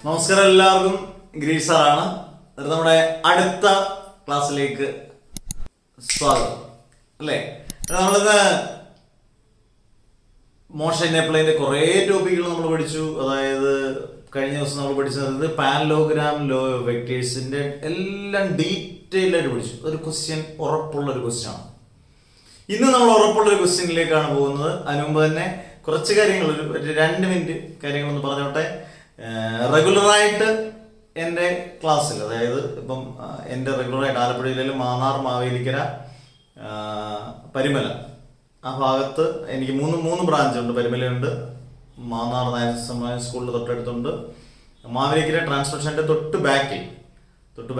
നമസ്കാരം, എല്ലാവർക്കും ഗ്രീഷ് സാറാണ്. നമ്മുടെ അടുത്ത ക്ലാസ്സിലേക്ക് സ്വാഗതം. അല്ലേ, നമ്മളിന്ന് മോഷൻ അപ്ലൈന്റെ കുറേ ടോപ്പിക്കുകൾ നമ്മൾ പഠിച്ചു. അതായത് കഴിഞ്ഞ ദിവസം നമ്മൾ പഠിച്ചത് പാരലോഗ്രാം ലോ വെക്ടേഴ്സിന്റെ എല്ലാം ഡീറ്റെയിൽ ആയിട്ട് പഠിച്ചു. ഒരു ക്വസ്റ്റ്യൻ, ഉറപ്പുള്ളൊരു ക്വസ്റ്റ്യൻ ആണ്. ഇന്ന് നമ്മൾ ഉറപ്പുള്ളൊരു ക്വസ്റ്റ്യനിലേക്കാണ് പോകുന്നത്. അതിനു മുമ്പ് തന്നെ കുറച്ച് കാര്യങ്ങൾ, ഒരു 2 മിനിറ്റ് കാര്യങ്ങളൊന്ന് പറഞ്ഞോട്ടെ. റെഗുലറായിട്ട് എൻ്റെ ക്ലാസ്സിൽ, അതായത് ഇപ്പം എൻ്റെ റെഗുലറായിട്ട് ആലപ്പുഴയിലും മാന്നാർ, മാവേലിക്കര, പരിമല, ആ ഭാഗത്ത് എനിക്ക് മൂന്ന് ബ്രാഞ്ചുണ്ട്. പരിമലയുണ്ട്, മാന്നാർ നായർ സ്കൂളിൽ തൊട്ടടുത്തുണ്ട്, മാവേലിക്കര ട്രാൻസ്പോർട്ടേഷൻ്റെ തൊട്ട്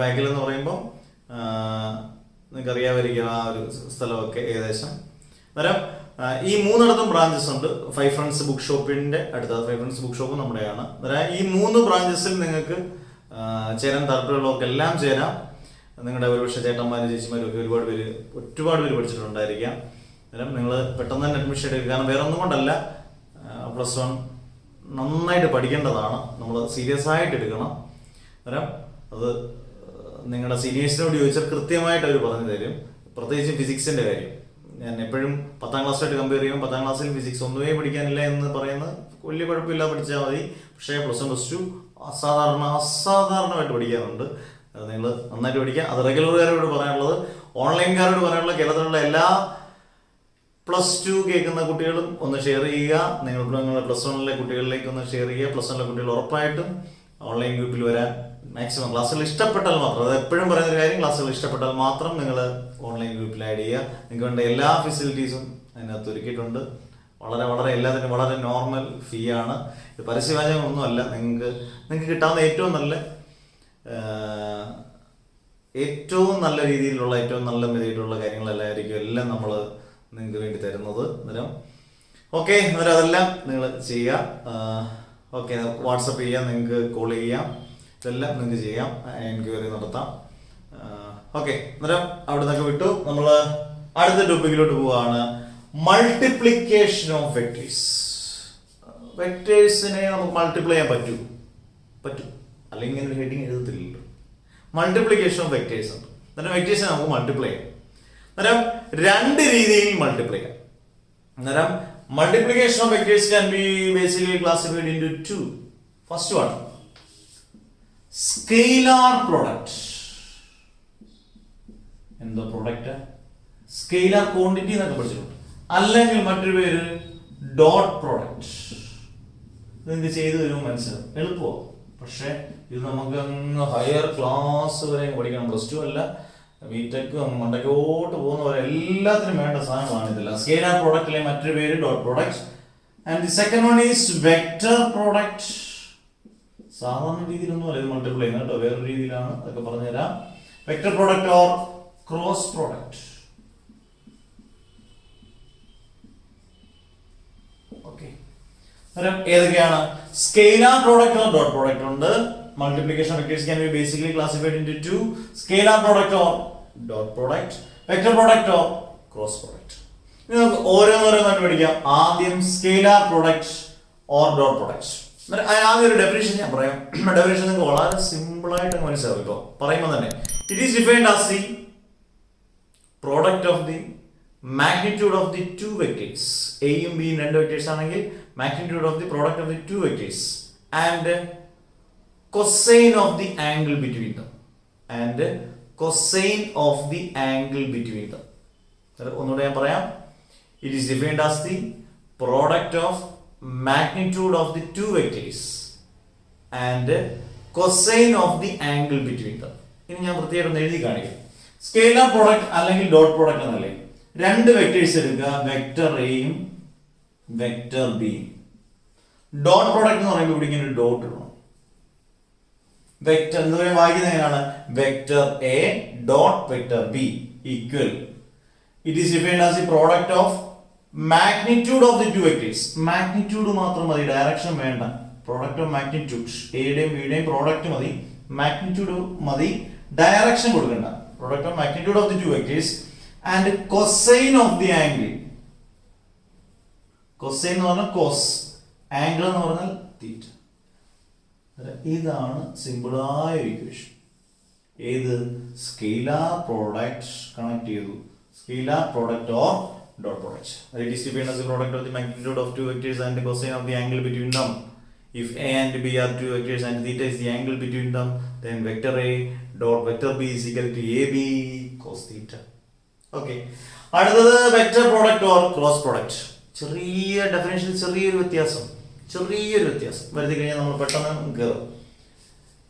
ബാക്കിൽ എന്ന് പറയുമ്പോൾ നിങ്ങൾക്ക് അറിയാമായിരിക്കും ആ ഒരു സ്ഥലമൊക്കെ ഏകദേശം. അന്നേരം ഈ 3 ബ്രാഞ്ചസ് ഉണ്ട്. 5 ഫ്രണ്ട്സ് ബുക്ക് ഷോപ്പിന്റെ അടുത്ത 5 ഫ്രണ്ട്സ് ബുക്ക് ഷോപ്പ് നമ്മുടെയാണ്. അന്നേരം ഈ 3 ബ്രാഞ്ചസിൽ നിങ്ങൾക്ക് ചേരാൻ താല്പര്യമുള്ളവർക്കെല്ലാം ചേരാം. നിങ്ങളുടെ ഒരുപക്ഷെ ചേട്ടന്മാരും ചേച്ചിമാരും ഒക്കെ ഒരുപാട് പേര് പഠിച്ചിട്ടുണ്ടായിരിക്കാം. അന്നേരം നിങ്ങൾ പെട്ടെന്ന് തന്നെ അഡ്മിഷൻ എടുക്കുക. കാരണം വേറെ ഒന്നും കൊണ്ടല്ല, +1 നന്നായിട്ട് പഠിക്കേണ്ടതാണ്. നമ്മൾ സീരിയസ് ആയിട്ട് എടുക്കണം. അന്നേരം അത് നിങ്ങളുടെ സീനിയേഴ്സിനോട് ചോദിച്ചാൽ കൃത്യമായിട്ട് അവർ പറഞ്ഞു തരും. പ്രത്യേകിച്ച് ഫിസിക്സിന്റെ കാര്യം ഞാൻ എപ്പോഴും 10ാം ക്ലാസ്സായിട്ട് കമ്പയർ ചെയ്യുമ്പോൾ 10ാം ക്ലാസ്സിൽ ഫിസിക്സ് ഒന്നുമേ പഠിക്കാനില്ല എന്ന് പറയുന്നത് വലിയ കുഴപ്പമില്ല, പഠിച്ചാൽ മതി. പക്ഷേ +1 +2 അസാധാരണമായിട്ട് പഠിക്കാറുണ്ട്. അത് നിങ്ങൾ നന്നായിട്ട് പഠിക്കുക. അത് റെഗുലർകാരോട് പറയാനുള്ളത്, ഓൺലൈൻകാരോട് പറയാനുള്ളത്, കേരളത്തിലുള്ള എല്ലാ +2 കേൾക്കുന്ന കുട്ടികളും ഒന്ന് ഷെയർ ചെയ്യുക. നിങ്ങളുടെ +1 കുട്ടികളിലേക്ക് ഒന്ന് ഷെയർ ചെയ്യുക. +1 കുട്ടികൾ ഉറപ്പായിട്ടും ഓൺലൈൻ ഗ്രൂപ്പിൽ വരാൻ മാക്സിമം, ക്ലാസ്സുകൾ ഇഷ്ടപ്പെട്ടാൽ മാത്രം, അത് എപ്പോഴും പറയുന്നൊരു കാര്യം, ക്ലാസ്സുകൾ ഇഷ്ടപ്പെട്ടാൽ മാത്രം നിങ്ങൾ ഓൺലൈൻ ഗ്രൂപ്പിൽ ആഡ് ചെയ്യുക. നിങ്ങൾക്ക് വേണ്ട എല്ലാ ഫെസിലിറ്റീസും അതിനകത്ത് ഒരുക്കിയിട്ടുണ്ട്. വളരെ എല്ലാത്തിനും വളരെ നോർമൽ ഫീ ആണ്. ഇത് പരസ്യവാചകങ്ങളൊന്നുമല്ല. നിങ്ങൾക്ക് കിട്ടാവുന്ന ഏറ്റവും നല്ല രീതിയിലുള്ള, ഏറ്റവും നല്ല മെതിയിട്ടുള്ള കാര്യങ്ങളെല്ലാമായിരിക്കും എല്ലാം നമ്മൾ നിങ്ങൾക്ക് വേണ്ടി തരുന്നത്. അന്നേരം ഓക്കെ, അന്നേരം അതെല്ലാം നിങ്ങൾ ചെയ്യുക. ഓക്കെ, വാട്സപ്പ് ചെയ്യാം, നിങ്ങൾക്ക് കോൾ ചെയ്യാം, ഇതെല്ലാം നിങ്ങൾക്ക് ചെയ്യാം, എൻക്വയറി നടത്താം. ഓക്കെ, അന്നേരം അവിടെ നിന്നൊക്കെ വിട്ടു നമ്മൾ അടുത്ത ടോപ്പിക്കിലോട്ട് പോവുകയാണ്. Multiplication of vectors. വെക്ടേഴ്സിനെ നമുക്ക് മൾട്ടിപ്ലൈ ചെയ്യാൻ പറ്റും, അല്ലെങ്കിൽ ഇങ്ങനെ ഒരു ഹെഡിങ് എഴുതത്തില്ലല്ലോ. മൾട്ടിപ്ലിക്കേഷൻ ഓഫ് വെക്ടേഴ്സ് ഉണ്ട്. അന്നേരം വെക്ടേഴ്സിനെ നമുക്ക് മൾട്ടിപ്ലൈ ചെയ്യാം. അന്നേരം 2 രീതിയിൽ മൾട്ടിപ്ലൈ ചെയ്യാം. അന്നേരം multiplication of vectors can be basically classified into 2. First one, scalar product. എന്താ പ്രൊഡക്റ്റ്? സ്കെയിലാർ ക്വാണ്ടിറ്റി എന്നൊക്കെ പഠിച്ചിട്ടുണ്ട്. അല്ലെങ്കിൽ മറ്റൊരു പേര് ഡോട്ട് പ്രോഡക്റ്റ്. നിങ്ങൾക്ക് ചെയ്തു തരുമ്പോൾ മനസ്സിലാവും, എളുപ്പമാണ്. പക്ഷെ ഇത് നമുക്ക് അങ്ങ് ഹയർ ക്ലാസ് വരെ പഠിക്കണം. +2 അല്ല, ബിടെക് മണ്ടക്കോട്ട് പോകുന്നവരെ എല്ലാത്തിനും വേണ്ട സാധനമാണ് ഇതെല്ലാം. സ്കെയിലാർ പ്രോഡക്റ്റിലെ മറ്റൊരു പേര് dot product. And the second one is vector product. സാധാരണ രീതിയിലൊന്നും അല്ല ഇത് മൾട്ടിപ്ലൈ ചെയ്യുന്നത് കേട്ടോ, വേറൊരു രീതിയിലാണ്, അതൊക്കെ പറഞ്ഞുതരാം. Vector product or cross product. Okay, ഏതൊക്കെയാണ്? Scalar product or dot product ഉണ്ട്. Multiplication of vectors can be basically classified into 2: scalar product or dot product, vector product or cross product. ഇനി നമുക്ക് ഓരോന്നോരോന്നായിട്ട് പഠിക്കാം. ആദ്യം scalar product or dot product. ആദ്യം ഒരു definition ഞാൻ പറയാം. ഡെഫിനിഷൻ നിങ്ങൾക്ക് വളരെ സിമ്പിൾ ആയിട്ട് മനസ്സിലാവും. ഇപ്പോൾ പറയുമ്പോൾ തന്നെ it is defined as the product of the magnitude of the 2 vectors. എയും ബിയും 2 വെക്ടേഴ്സ് ആണെങ്കിൽ magnitude of the product of the 2 vectors and cosine of the angle between them. ഒന്നുകൂടെ ഞാൻ പറയാം. It is defined as the product of magnitude of the 2 vectors and cosine of the angle between them. ഇനി ഞാൻ പ്രത്യേകം എഴുതി കാണിക്കാം. Scalar product അല്ലെങ്കിൽ dot product എന്നല്ലേ, 2 വെക്ടേഴ്സ് എടുക്കുക, വെക്ടർ എയും വെക്ടർ ബിയും. ഡോട്ട് പ്രോഡക്റ്റ് എന്ന് പറയുമ്പോൾ ഇവിടെ ഇങ്ങനെ ഒരു ഡോട്ട് ഇടണം. വെക്ടർ എന്ന് പറയുമ്പോൾ വായിക്കുന്നത് എങ്ങനെയാണ്? Vector A dot vector B equal. It is defined as the product of magnitude of the 2 vectors. Magnitude മാത്രം മതി, ഡയറക്ഷൻ വേണ്ട. പ്രോഡക്റ്റ് ഓഫ് മാഗ്നിറ്റ്യൂഡ്, എയുടെയും ബിയുടെയും പ്രോഡക്റ്റ് മതി, മാഗ്നിറ്റ്യൂഡ് മതി, ഡയറക്ഷൻ കൊടുക്കണ്ട. Product of magnitude of the 2 vectors and cosine of the angle. Cosine എന്ന് പറഞ്ഞാൽ cos, angle എന്ന് പറഞ്ഞാൽ തീറ്റ. ഇതാണ് സിമ്പിളായ ഒരു ഇക്വേഷൻ. ഏത്? സ്കെയിലാർ പ്രോഡക്റ്റ് കണക്ട് ചെയ്തു. Scalar product or dot product. It is defined as the product of the magnitude of two vectors and the cosine of the angle between them. If A and B are two vectors and theta is the angle between them, then vector A dot vector B is equal to AB cos theta. Okay. അടുത്തത് vector product or cross product. ചെറിയ definition, ചെറിയൊരു വ്യത്യാസം വരുത്തി കഴിഞ്ഞാൽ നമ്മൾ പെട്ടെന്ന് കയറും.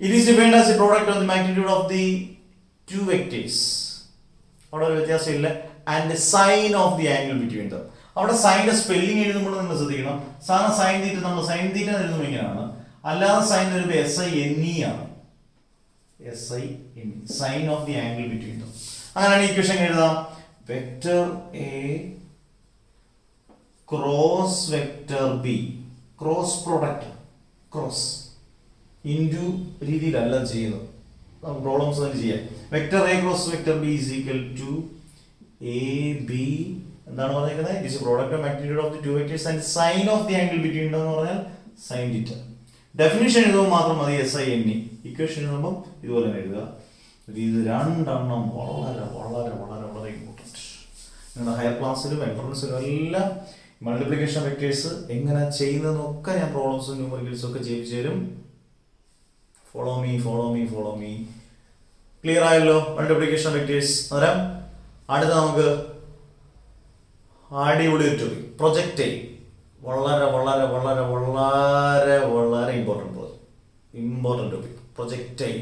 It is defined as the product of the magnitude of the two vectors. അവിടെ ഒരു വ്യത്യാസമില്ല. And sine of the angle between them. അവിടെ സൈൻ്റെ സ്പെല്ലിംഗ് എഴുതുമ്പോൾ നിങ്ങൾ ശ്രദ്ധിക്കണം. സാധാരണ സൈൻ തീറ്റ നമ്മൾ സൈൻ തീറ്റ എഴുതുമ്പോൾ ഇങ്ങനെയാണ്, അല്ലാതെ സൈൻ വരുമ്പോൾ SINE ആണ്. SINE, sine of the angle between them. അങ്ങനെയാണ് ഇക്വേഷൻ എഴുതാം. Vector A cross vector B, cross product, cross into രീതിയിലല്ല ചെയ്യുന്നത്, പ്രോബ്ലംസ് തന്നെ ചെയ്യാം. Vector A cross vector B is equal to AB എന്താണ് പറഞ്ഞിരിക്കുന്നത്? It is product of magnitude of the two vectors and sine of the angle between എന്ന് പറഞ്ഞാൽ sine theta. Definition എഴുതുമ്പോൾ മാത്രം മതി SINE. ഇക്വേഷൻ എഴുതുമ്പോൾ ഇതുപോലെ തന്നെ എഴുതുക. ഇത് രണ്ടെണ്ണം വളരെ വളരെ വളരെ വളരെ ഇമ്പോർട്ടൻറ്റ്. നിങ്ങളുടെ ഹയർ ക്ലാസ്സിലും എൻട്രൻസിലും എല്ലാം മൾട്ടിപ്ലിക്കേഷൻ വെക്ടേഴ്സ് എങ്ങനെ ചെയ്യുന്നതെന്നൊക്കെ ഞാൻ പ്രോബ്ലംസും ന്യൂമറിക്കൽസും ഒക്കെ ചെയ്യിച്ചു തരും. Follow me. ക്ലിയർ ആയല്ലോ മൾട്ടിപ്ലിക്കേഷൻ വെക്ടേഴ്സ്? അന്നേരം അടുത്ത നമുക്ക് അടിപൊളി ഒരു ടോപ്പിക്, പ്രൊജക്റ്റൈൽ. വളരെ വളരെ വളരെ വളരെ വളരെ ഇമ്പോർട്ടൻറ്റ് ടോപ്പിക്. പ്രൊജക്റ്റൈൽ,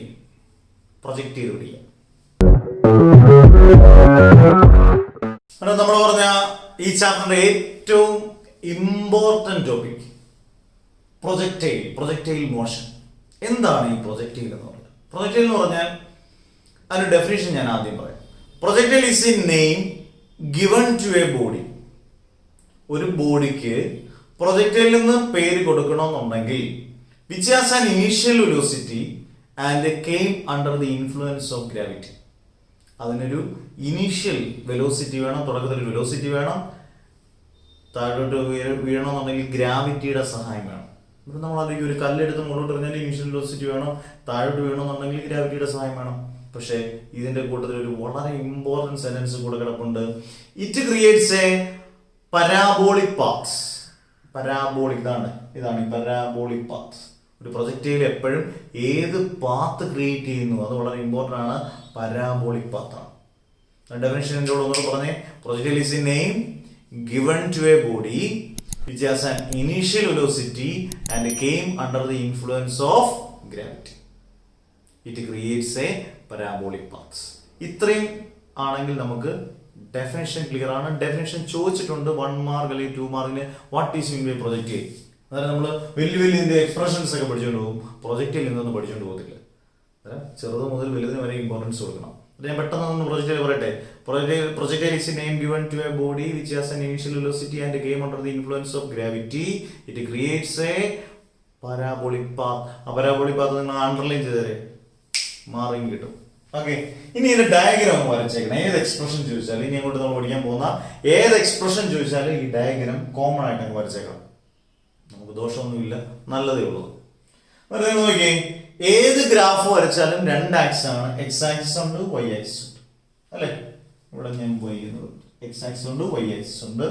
പ്രൊജക്റ്റ് ചെയ്ത് പിടിക്കുക. നമ്മൾ പറഞ്ഞ ഈ ചാപ്റ്ററിന്റെ ഏറ്റവും ഇമ്പോർട്ടൻറ്റ് ടോപ്പിക് പ്രൊജക്റ്റൈൽ മോഷൻ. എന്താണ് ഈ പ്രൊജക്റ്റൈൽ എന്ന് പറഞ്ഞാൽ? പ്രൊജക്റ്റൈൽ എന്ന് പറഞ്ഞാൽ അതിന്റെ ഡെഫിനിഷൻ ഞാൻ ആദ്യം പറയാം. Projectile is a name given to a body. ഒരു ബോഡിക്ക് പ്രൊജക്റ്റൈൽ നിന്ന് പേര് കൊടുക്കണമെന്നുണ്ടെങ്കിൽ which has an initial velocity and came under the influence of gravity. അതിനൊരു ഇനീഷ്യൽ വെലോസിറ്റി വേണം, തുടക്കത്തിൽ ഒരു വെലോസിറ്റി വേണം. താഴോട്ട് വീഴണമെന്നുണ്ടെങ്കിൽ ഗ്രാവിറ്റിയുടെ സഹായം വേണം. ഇവിടെ നമ്മൾ അതിലേക്ക് ഒരു കല്ലെടുത്ത് മുകളിലോട്ട് എറിഞ്ഞാൽ ഇനീഷ്യൽ വെലോസിറ്റി വേണം, താഴോട്ട് വീഴണമെന്നുണ്ടെങ്കിൽ ഗ്രാവിറ്റിയുടെ സഹായം വേണം. പക്ഷേ ഇതിന്റെ കൂട്ടത്തിൽ ഒരു വളരെ ഇമ്പോർട്ടൻറ്റ് സെന്റൻസ് കൂടെ കിടപ്പുണ്ട്. It creates a parabolic path. ഇതാണ് ഈ പരാബോളിക് പാത്ത്. ഒരു പ്രൊജക്റ്റൈൽ എപ്പോഴും ഏത് പാത്ത് ക്രിയേറ്റ് ചെയ്യുന്നു അത് വളരെ ഇമ്പോർട്ടൻ്റ് ആണ്. പരാബോളിക് പാത്താണ്. ഡെഫിനിഷൻ എന്നോട് ഒന്നുകൂടെ പറഞ്ഞേ. Projectile is a name given to a body which has an initial velocity and came under the influence of gravity. It creates a parabolic path. ഇത്രയും ആണെങ്കിൽ നമുക്ക് ഡെഫിനേഷൻ ക്ലിയർ ആണ്. ഡെഫിനേഷൻ ചോദിച്ചിട്ടുണ്ട് 1 mark അല്ലെങ്കിൽ 2 മാർക്കിന്. What is mean by projectile? അതായത് നമ്മൾ വലിയ ഇതിന്റെ എക്സ്പ്രഷൻസ് ഒക്കെ പഠിച്ചുകൊണ്ട് പോകും, പ്രൊജക്റ്റൈൽ നിന്നൊന്നും പഠിച്ചുകൊണ്ട് പോകത്തില്ല. ചെറുത് മുതൽ വലുതിന് വരെ ഇമ്പോർട്ടൻസ് കൊടുക്കണം. ഞാൻ പെട്ടെന്ന് പ്രൊജക്റ്റൈൽ പറയട്ടെ. Projectile is a name given to a body which has an initial velocity and came under the influence of gravity. It creates a parabolic path. ആ പരാബോളിക് പാത്ത് നിങ്ങൾ അണ്ടർലൈൻ ചെയ്തേരെ, മാറിയും കിട്ടും. ഓക്കെ, ഇനി ഇതിന്റെ ഡയഗ്രാം വരച്ചേക്കണം. ഏത് expression ചോദിച്ചാലും, ഇനി അങ്ങോട്ട് നമ്മൾ പഠിക്കാൻ പോകുന്ന ഏത് എക്സ്പ്രഷൻ ചോദിച്ചാലും ഈ ഡയഗ്രാം കോമൺ ആയിട്ട് അങ്ങ് വരച്ചേക്കണം. നമുക്ക് ദോഷമൊന്നുമില്ല, നല്ലതേ ഉള്ളൂ. വെറുതെ നോക്കിയേ, ഏത് ഗ്രാഫ് വരച്ചാലും 2 ആക്സിസ് ആണ്. എക്സ് ആക്സിസ് ഉണ്ട്, വൈ ആക്സിസ് ഉണ്ട്, അല്ലെ? ഇവിടെ ഞാൻ പോയിരിക്കുന്നത് എക്സ് ആക്സിസ് ഉണ്ട്, വൈ ആക്സിസ് ഉണ്ട്.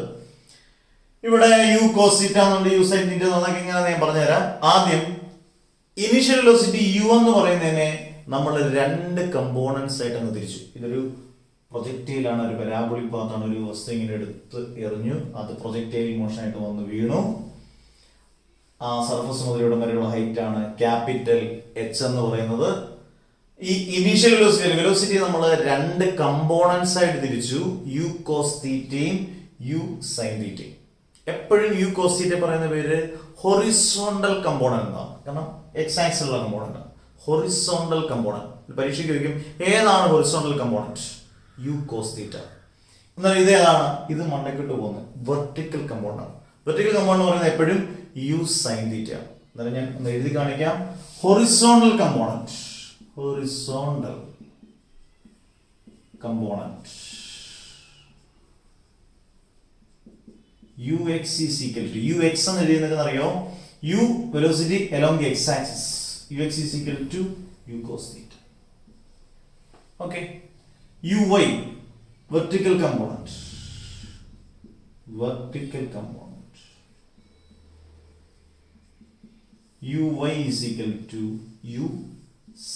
ഇവിടെ യു കോസ് തീറ്റ എന്നുണ്ട്, യു സൈൻ തീറ്റ എന്നൊക്കെ ഇങ്ങനെ ഞാൻ പറഞ്ഞുതരാം. ആദ്യം ഇനീഷ്യൽ വെലോസിറ്റി യു എന്ന് പറയുന്നതിനെ നമ്മൾ 2 കമ്പോണൻസ് ആയിട്ട് അങ്ങ് തിരിച്ചു. ഇതൊരു പ്രൊജക്റ്റൈലാണ്, ഒരു പരാബോളിക് പാത്താണ്. ഒരു വസ്തു ഇങ്ങനെ എടുത്ത് എറിഞ്ഞു, അത് പ്രൊജക്റ്റൈൽ മോഷൻ ആയിട്ട് വന്ന് വീണു. ആ സർഫസ് മുതൽ ഇവിടം വരെയുള്ള ഹൈറ്റ് ആണ് ക്യാപിറ്റൽ H എന്ന് പറയുന്നത്. ഈ ഇനീഷ്യൽ വെലോസിറ്റി നമ്മൾ 2 കമ്പോണൻസ് ആയിട്ട് തിരിച്ചു, യു കോസ് തീറ്റയും യു സൈൻ തീറ്റയും. എപ്പോഴും യു കോസ് തീറ്റ പറയുന്ന പേര് ഹൊറിസോണ്ടൽ കമ്പോണന്റ് എന്നാണ്. കാരണം എക്സ് ആക്സിലുള്ള കമ്പോണന്റ് ഹൊറിസോണ്ടൽ കമ്പോണന്റ്. പരീക്ഷയ്ക്ക് ചോദിക്കും ഏതാണ് horizontal component? U cos theta. എന്നാൽ ഇത് ഏതാണ്? ഇത് മണ്ടക്കിട്ട് പോകുന്നത് വെർട്ടിക്കൽ കമ്പോണന്റ്. വെർട്ടിക്കൽ കമ്പോണന്റ് പറയുന്നത് എപ്പോഴും യു സൈൻ തീറ്റ. എന്നാലും ഞാൻ ഒന്ന് എഴുതി കാണിക്കാം. Horizontal component, horizontal component u X is equal to u X എന്ന് എഴുതുന്നത് അറിയോ, u velocity along X axis, u X is equal to u cos theta. Okay, u Y vertical component, vertical component u Y is equal to u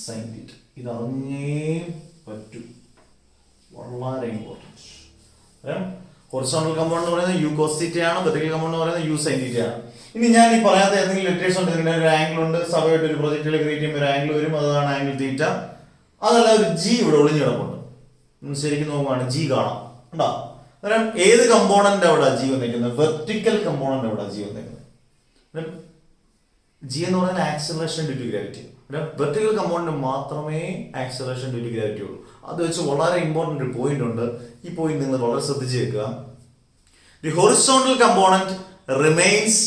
sine theta. ഇത് അറിഞ്ഞേ പറ്റൂ, വളരെ important. Horizontal component എന്ന് പറയുന്നത് U cos തീറ്റ ആണ്, vertical component എന്ന് പറയുന്നത് U sine തീറ്റ ആണ്. ഇനി ഞാൻ ഈ പറയാത്ത ഏതെങ്കിലും ലെറ്റേഴ്സ് ഉണ്ട്, ഇതിന്റെ ഒരു ആംഗിൾ ഉണ്ട്, സഭയായിട്ട് ഒരു പ്രൊജക്റ്റിൽ ക്രിയേറ്റ് ചെയ്യുമ്പോൾ ഒരു ആംഗിൾ വരും, അതാണ് ആംഗിൾ തീറ്റ. അതല്ല ഒരു ജി ഇവിടെ ഒളിഞ്ഞു കിടപ്പുണ്ട്, ശരിക്കും നോക്കുകയാണ് ജി കാണാം ഉണ്ടോ. അന്നേരം ഏത് കമ്പോണന്റ് അവിടെ ജി വന്നേക്കുന്നത്, വെർട്ടിക്കൽ കമ്പോണന്റ് അവിടെ ജി വന്നേക്കുന്നത്. ജി എന്ന് പറയുന്നത് acceleration due to gravity. Vertical component മാത്രമേ ആക്സിലറേഷൻ ഡ്യൂ ടു ഗ്രാവിറ്റി ഉള്ളൂ. അത് വെച്ച് വളരെ ഇമ്പോർട്ടന്റ് ഒരു പോയിന്റ് ഉണ്ട്, ഈ പോയിന്റ് നിങ്ങൾ വളരെ ശ്രദ്ധിച്ച് കേൾക്കുക. The horizontal component remains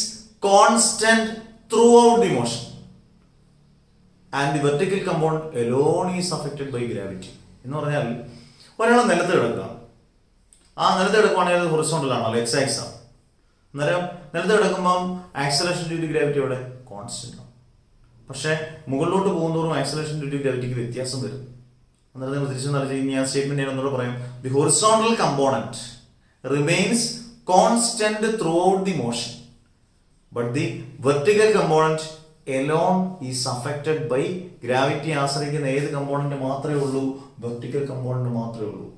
constant through out the motion and the vertical component alone is affected by gravity. എന്ന് പറഞ്ഞാൽ ഒരാൾ നിലത്ത് കിടക്കുക, ആ നിലത്ത് കിടക്കുവാണെങ്കിൽ ഹൊറിസോണ്ടൽ ആണല്ലോ, എക്സ് ആക്സ് ആണ്. അന്നേരം നിലത്ത് കിടക്കുമ്പം ആക്സിലറേഷൻ ഡ്യൂ ടു ഗ്രാവിറ്റി അവിടെ കോൺസ്റ്റന്റ് ആണ്. പക്ഷേ മുകളിലോട്ട് പോകുന്നതോറും ആക്സിലറേഷൻ ഡ്യൂ ടു ഗ്രാവിറ്റിക്ക് വ്യത്യാസം വരും. അന്നേരം നിങ്ങൾ തിരിച്ചു നൽകി ഇനി ആ സ്റ്റേറ്റ്മെന്റ് ഞാൻ ഒന്നുകൂടെ പറയാം. The horizontal component remains constant through out the motion but the vertical component alone is affected by gravity. ആശ്രയിക്കുന്ന ഏത് കമ്പോണന്റ് മാത്രമേ ഉള്ളൂ, വെർട്ടിക്കൽ കമ്പോണന്റ് മാത്രമേ ഉള്ളൂ.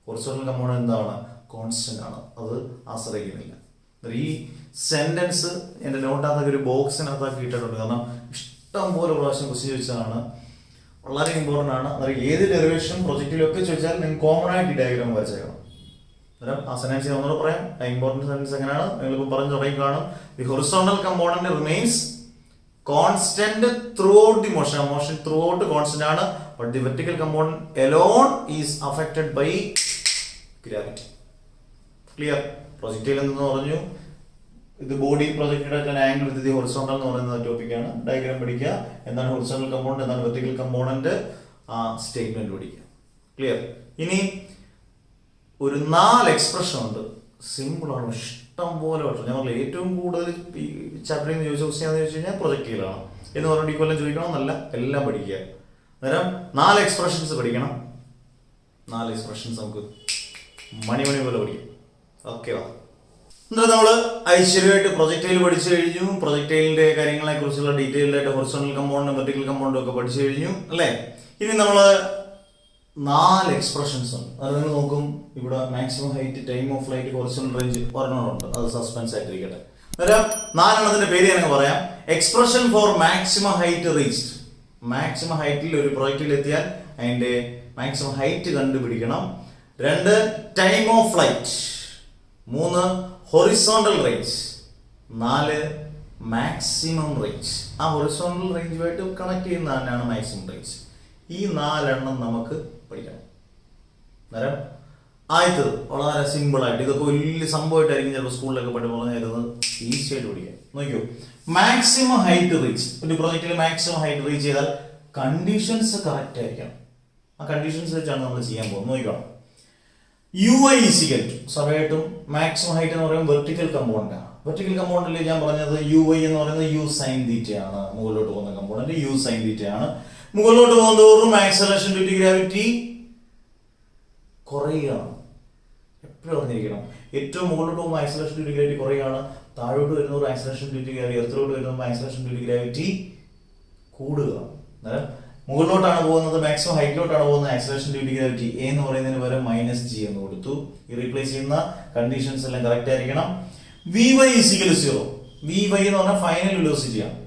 ഹൊറിസോണ്ടൽ കമ്പോണന്റ് എന്താണ്, കോൺസ്റ്റന്റ് ആണ്, അത് ആശ്രയിക്കുന്നില്ല. ഈ സെന്റൻസ് എന്റെ നോട്ടാത്ത ഒരു ബോക്സിനകത്താക്കി ഇട്ടിട്ടുണ്ട്, കാരണം ഇഷ്ടം പോലെ പ്രാവശ്യം ക്വസ്റ്റ്യൻ ചോദിച്ചതാണ്, വളരെ ഇമ്പോർട്ടന്റ് ആണ്. അന്നേരം ഏത് ഡെറിവേഷനും പ്രൊജക്റ്റിലൊക്കെ ചോദിച്ചാൽ നിങ്ങൾ കോമൺ ആയിട്ട് ഈ ഡയഗ്രാം വരച്ചേക്കണം. അന്നേരം ആ സെന്റൻസ് ഞാൻ ഒന്നുകൂടെ പറയാം, ഇമ്പോർട്ടന്റ് സെന്റൻസ് എങ്ങനെയാണ് നിങ്ങളിപ്പോൾ പറഞ്ഞു തുടങ്ങി കാണും. The horizontal component remains constant through out the motion, motion through constant ആണ്, but the vertical component alone is affected by gravity. Clear? Projectile എന്തെന്ന് പറഞ്ഞു, ഇത് body projected angle with the horizontal എന്ന് പറയുന്ന ടോപ്പിക്കാണ്. ഡയഗ്രാം പഠിക്കുക, എന്താണ് horizontal component, എന്താണ് വെർട്ടിക്കൽ കമ്പോണന്റ്, ആ സ്റ്റേറ്റ്മെന്റ് പഠിക്കുക. ക്ലിയർ? ഇനി ഒരു 4 എക്സ്പ്രഷൻ ഉണ്ട്, സിമ്പിൾ ആണ്, ഇഷ്ടം പോലെ പഠിച്ചു. ഞാൻ പറഞ്ഞില്ല ഏറ്റവും കൂടുതൽ ഈ ചാപ്റ്ററിൽ നിന്ന് ചോദിച്ച ക്വസ്റ്റ്യൻ എന്ന് ചോദിച്ചു കഴിഞ്ഞാൽ പ്രൊജക്റ്റിലാണ് എന്ന് പറഞ്ഞിട്ട് ഈ കൊല്ലം ചോദിക്കണം എന്നല്ല, എല്ലാം പഠിക്കുക. അന്നേരം 4 എക്സ്പ്രഷൻസ് പഠിക്കണം. 4 എക്സ്പ്രഷൻസ് നമുക്ക് മണി പോലെ പഠിക്കാം. ഓക്കെ വാ. എന്നിട്ട് നമ്മൾ ഐശ്വര്യമായിട്ട് പ്രൊജക്റ്റൈൽ പഠിച്ചു കഴിഞ്ഞു. പ്രൊജക്റ്റൈലിന്റെ കാര്യങ്ങളെ കുറിച്ചുള്ള ഡീറ്റെയിൽഡ് ആയിട്ട് ഹൊറിസോണ്ടൽ കമ്പോണന്റും വെർട്ടിക്കൽ കമ്പോണന്റും ഒക്കെ പഠിച്ചു കഴിഞ്ഞു അല്ലേ. ഇനി നമ്മൾ 4 എക്സ്പ്രഷൻസ് ഉണ്ട്, അത് നിങ്ങൾ നോക്കും. ഇവിടെ maximum height, time of flight, horizontal range ഒരെണ്ണമുണ്ട്, അത് സസ്പെൻസ് ആയിട്ടിരിക്കട്ടെ. അന്നേരം 4 എണ്ണത്തിന്റെ പേര് ഞാൻ പറയാം. Expression for maximum height reached, maximum ഹൈറ്റിൽ ഒരു പ്രൊജക്റ്റിൽ എത്തിയാൽ അതിന്റെ മാക്സിമം ഹൈറ്റ് കണ്ടുപിടിക്കണം. 2 time of flight, 3 horizontal range, 4 maximum range. ആ ഹൊറിസോണ്ടൽ റേഞ്ചുമായിട്ട് കണക്ട് ചെയ്യുന്ന തന്നെയാണ് മാക്സിമം റേഞ്ച്. ഈ 4 എണ്ണം നമുക്ക് പഠിക്കണം. അന്നേരം ആദ്യത്തത് വളരെ സിമ്പിൾ ആയിട്ട്, ഇതൊക്കെ വലിയ സംഭവമായിട്ടായിരിക്കും ചിലപ്പോൾ സ്കൂളിലൊക്കെ പറഞ്ഞു തരുന്നത്, ഈസി ആയിട്ട് പഠിക്കാം. നോക്കിയോ, മാക്സിമം ഹൈറ്റ് റീച്ച്, ഒരു പ്രൊജക്റ്റിൽ മാക്സിമം ഹൈറ്റ് റീച്ച് ചെയ്താൽ കണ്ടീഷൻസ് കറക്റ്റ് ആയിരിക്കണം. ആ കണ്ടീഷൻസ് വെച്ചാണ് നമ്മൾ ചെയ്യാൻ പോകുന്നത്. നോക്കണം, യു ഐ ഈസിക്കൽ ടു, സഭയായിട്ടും മാക്സിമം ഹൈറ്റ് എന്ന് പറയുമ്പോൾ വെർട്ടിക്കൽ കമ്പോണന്റ് ആണ്. വെർട്ടിക്കൽ കമ്പോണന്റിൽ ഞാൻ പറഞ്ഞത് യു ഐ എന്ന് പറയുന്നത് യു സൈൻ തീറ്റ ആണ്. മുകളിലോട്ട് പോകുന്ന കമ്പോണന്റ് യു സൈൻ തീറ്റ ആണ്. മുകളിലോട്ട് പോകുന്നതോറും ആക്സലറേഷൻ ഡ്യൂ ടു ഗ്രാവിറ്റി കുറയുകയാണ്. എപ്പോഴും അറിഞ്ഞിരിക്കണം, ഏറ്റവും മുകളിലോട്ട് പോകുമ്പോൾ ആക്സലറേഷൻ ഡ്യൂ ടു ഗ്രാവിറ്റി കുറയുകയാണ്. താഴോട്ട് വരുന്നതോറും ആക്സലറേഷൻ ഡ്യൂ ടു ഗ്രാവിറ്റി, എർത്തിലോട്ട് വരുമ്പോൾ ആക്സലറേഷൻ ഡ്യൂ ടു ഗ്രാവിറ്റി കൂടുക. അന്നേരം മുകളിലോട്ടാണ് പോകുന്നത്, മാക്സിമം ഹൈറ്റിലോട്ടാണ് പോകുന്നത്, acceleration due to gravity A എന്ന് പറയുന്നതിന് പകരം -g എന്ന് കൊടുത്തു. ഈ റീപ്ലേസ് ചെയ്യുന്ന കണ്ടീഷൻസ് എല്ലാം കറക്റ്റ് ആയിരിക്കണം. V Y is equal 0, V Y എന്ന് പറഞ്ഞാൽ ഫൈനൽ വെലോസിറ്റി ആണ്.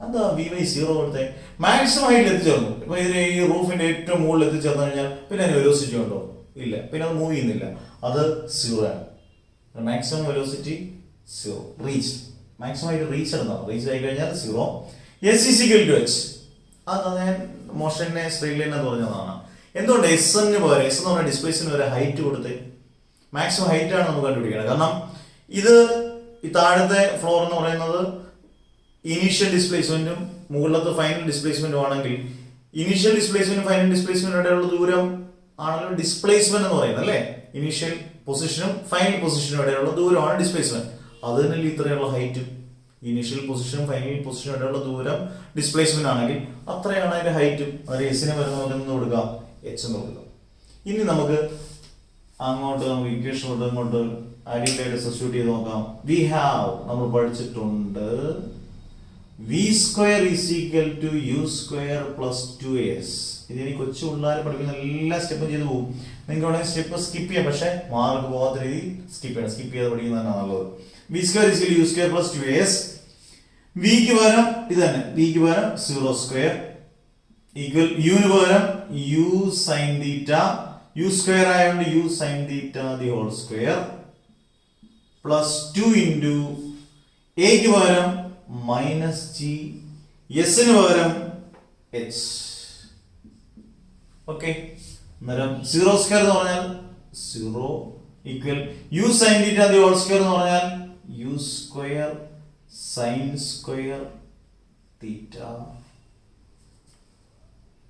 എന്താ വി വൈ 0 കൊടുത്തേ? മാക്സിമം ഹൈറ്റിൽ എത്തിച്ചേർന്നു. ഇപ്പൊ ഇതിന് ഈ റൂഫിന്റെ ഏറ്റവും മുകളിൽ എത്തിച്ചേർന്നു കഴിഞ്ഞാൽ പിന്നെ അതിന് വെലോസിറ്റി ഉണ്ടോ? ഇല്ല, പിന്നെ അത് മൂവ് ചെയ്യുന്നില്ല, അത് 0 ആണ്. മാക്സിമം വെലോസിറ്റി 0, റീച്ച്, മാക്സിമം ആയിട്ട് റീച്ച് എടുക്കണം. റീച്ച് ആയി കഴിഞ്ഞാൽ 0. എസ് ഈസിക്കൽ ടു എച്ച്, അത് ഞാൻ മോഷനെ സ്ട്രെയിറ്റ് ലൈൻ എന്ന് പറഞ്ഞതാണ്. എന്തുകൊണ്ട് എസ് എന്ന് പകരം, എസ് എന്ന് പറഞ്ഞാൽ ഡിസ്പ്ലേസ്മെന്റ് വരെ ഹൈറ്റ് കൊടുത്തേ? മാക്സിമം ഹൈറ്റ് ആണ് നമുക്ക് കണ്ടുപിടിക്കണം. കാരണം ഇത് ഈ താഴത്തെ ഫ്ലോർ എന്ന് പറയുന്നത് ഇനീഷ്യൽ ഡിസ്പ്ലേസ്മെന്റും മുകളിലത്തെ ഫൈനൽ ഡിസ്പ്ലേസ്മെന്റും ആണെങ്കിൽ ഇനീഷ്യൽ ഡിസ്പ്ലേസ്മെന്റും ഫൈനൽ ഡിസ്പ്ലേസ്മെന്റും ഇടയിലുള്ള ദൂരം ആണല്ലോ ഡിസ്പ്ലേസ്മെന്റ് എന്ന് പറയുന്നത് അല്ലേ. ഇനീഷ്യൽ പൊസിഷനും ഫൈനൽ പൊസിഷനും ഇടയിലുള്ള ദൂരമാണ് ഡിസ്പ്ലേസ്മെന്റ്. അതിന് ഇത്രയുള്ള ഹൈറ്റ്, ഇനീഷ്യൽ പൊസിഷനും ഫൈനൽ പൊസിഷനും ഇടയുള്ള ദൂരം ഡിസ്പ്ലേസ്മെന്റ് ആണെങ്കിൽ അത്രയാണ് അതിന്റെ ഹൈറ്റും. അതിന് എസിനെ വരുന്ന നമുക്ക് കൊടുക്കാം, എച്ച് എന്ന് കൊടുക്കാം. ഇനി നമുക്ക് അങ്ങോട്ട് നമുക്ക് ഇക്വേഷൻ ഇങ്ങോട്ട് ഐഡിയലായിട്ട് സബ്സ്റ്റിറ്റ്യൂട്ട് ചെയ്ത് നോക്കാം. വി ഹാവ്, നമ്മൾ പഠിച്ചിട്ടുണ്ട് V square is equal to u square plus 2as. ഇതിന് കൊച്ചു പിള്ളേർ പഠിക്കുന്ന എല്ലാ സ്റ്റെപ്പും ചെയ്തു പോകും. നിങ്ങൾക്ക് വേണമെങ്കിൽ സ്റ്റെപ്പ് സ്കിപ്പ് ചെയ്യാം, പക്ഷെ മാർക്ക് പോകാത്ത രീതിയിൽ സ്കിപ്പ് ചെയ്യണം. സ്കിപ്പ് ചെയ്ത് പഠിക്കുന്നതാണ് നല്ലത്. V square is equal u square plus 2as. വിക്ക് പകരം ഇത് തന്നെ, വിക്ക് പകരം 0 സ്ക്വയർ ഈക്വൽ യുന് പകരം u sine theta, u square ആയതുകൊണ്ട് u sine theta the whole square plus 2 into എക്ക് പകരം മൈനസ് ജി, എസിന് പകരം എച്ച്. ഓക്കെ, അന്നേരം 0 സ്ക്വയർ എന്ന് പറഞ്ഞാൽ 0 equal u sine theta the whole square എന്ന് പറഞ്ഞാൽ u square sine square theta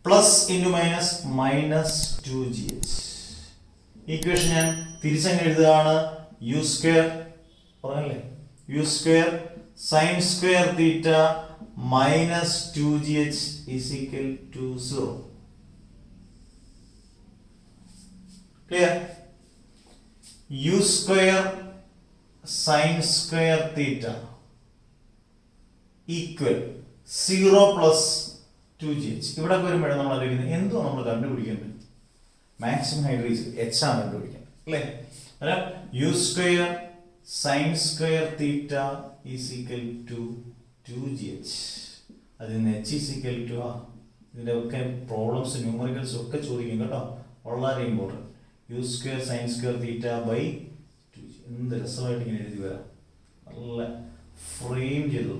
plus into minus minus 2gh. Equation ഞാൻ തിരിച്ചങ്ങ് എഴുതുകയാണ്. യു സ്ക്വയർ പറഞ്ഞല്ലേ, u square sine square theta minus 2gh is equal to 0. Clear? U square sine square theta equal 0 plus 2gh. ഇവിടെ വരുമ്പോഴാണ് നമ്മൾ അറിയിക്കുന്നത് എന്തോ നമ്മൾ കണ്ടുപിടിക്കേണ്ടത്. മാക്സിമം ഹൈറ്റ് റീച്ച് എച്ച് ആണ് കണ്ടുപിടിക്കാൻ, അല്ലേ? U square sine square theta is equal to 2gh. അതിന് എച്ച് ഈസ് ഈക്വൽ ടു ഇതിന്റെ ഒക്കെ പ്രോബ്ലംസ് ന്യൂമറിക്കൽസ് ഒക്കെ ചോദിക്കും കേട്ടോ, വളരെ important. U square sine square theta by 2g. എന്ത് രസമായിട്ട് ഇങ്ങനെ എഴുതി വരാം, നല്ല ഫ്രെയിം ചെയ്തു.